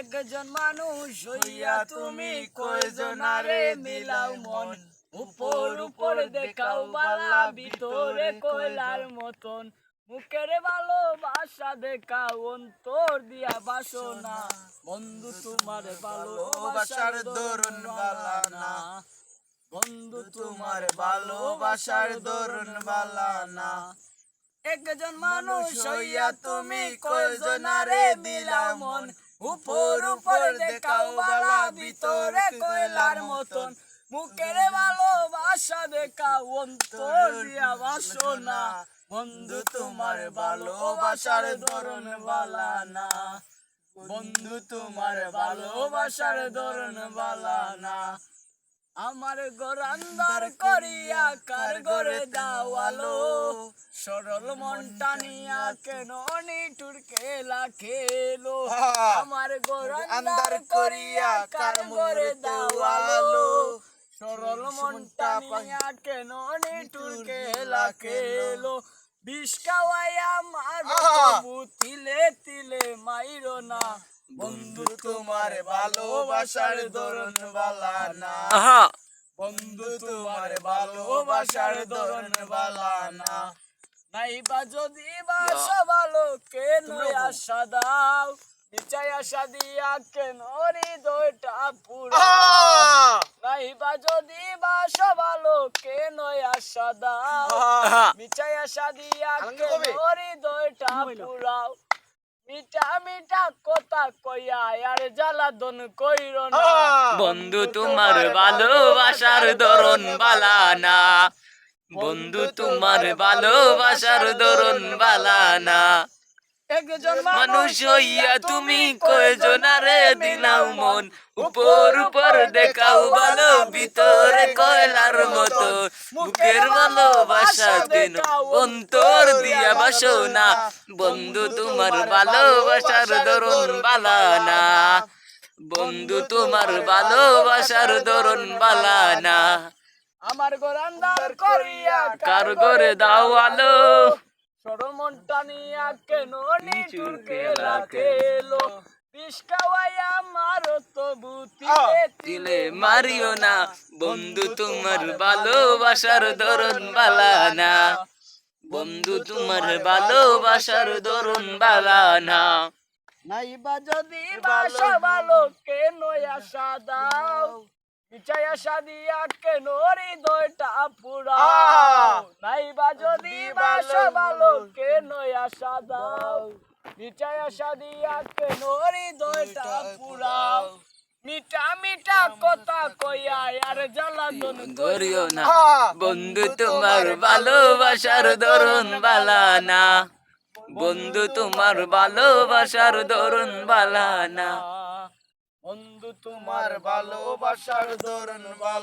একজন মানুষ হইয়া তুমি কয়জনারে মিলাও মন, উপর উপর দেখাও বালা ভিতরে কয়লার মতন, মুখের ভালোবাসা দেখাও অন্তর দিয়া বাসনা, বন্ধু তোমার ভালোবাসার দরুন বালা না, বন্ধু তোমার ভালোবাসার দরুন বালা না। একজন মানুষ হইয়া তুমি কয়জনারে মিলাও মন, উপর উপর দেখাও বালা ভিতরে কয়লার মতন, মুখের ভালোবাসা দেখাও অন্তর দিয়া বাসনা, বন্ধু তোমার ভালোবাসার ধরন বালা না, বন্ধু তোমার ভালোবাসার ধরন বালা না। আমার ঘর আন্ধার করিয়া কার ঘরে দাওয়ালো, সরল মনটা নিয়া কেন নিঠুর খেলা খেলো, আমার ঘর আন্ধার করিয়া কার ঘরে দাওয়ালো, সরল মনটা নিয়া কেন নিঠুর খেলা খেলো, বিষ খাওয়াইয়া মারো তবু তিলে তিলে মাইরো না, বন্ধু তোমার ভালোবাসার ধরন বালা না, বন্ধু তোমার ভালোবাসার ধরন বালা না। নাইবা যদি বাসা ভালো কেন আশা দাও, বিচাই আশা দিয়া কেন হৃদয়টা পুরাও, নাইবা যদি বাসা ভালো কেন আশা দাও, বিচাই আশা দিয়া কেন হৃদয়টা পুরাও, মিঠা মিঠা কথা কইয়া আর জ্বালাদন কইরো না, বন্ধু তোমার ভালোবাসার ধরন বালা না, বন্ধু তোমার ভালোবাসার ধরন বালা না। একজন মানুষ হইয়া তুমি কয়জনারে দিলাও মন, উপর উপর দেখাও ভালো ভিতরে কয়লার মতো, মুখের ভালোবাসা কেন অন্তর দিয়া বাসনা, বন্ধু তোমার ভালোবাসার ধরন বালা না, বন্ধু তোমার ভালোবাসার ধরন বালা না। আমার ঘর আন্ধার করিয়া কার ঘরে দাও আলো, সরল মনটা নিয়া কেন নিঠুর খেলা খেলো, বিষ খাওয়াইয়া মারো তবু তিলে তিলে মারিও না, বন্ধু তোমার ভালোবাসার ধরন বালা না, বন্ধু তোমার ভালোবাসার ধরন বালা না। নাইবা যদি বাসা ভালো কেন আশা দাও, বিচাই আশা দিয়া কেন হৃদয়টা পুরাও, নাইবা যদি বাসা ভালো কেন আশা দাও, বিচাই আশা দিয়া কেন হৃদয়টা পুরাও, মিঠা মিঠা কথা কইয়া আর জ্বালাদন ধরিও না, বন্ধু তোমার ভালোবাসার ধরন বালা না, বন্ধু তোমার ভালোবাসার ধরন বালা না, বন্ধু তোমার ভালোবাসার ধরন বালা।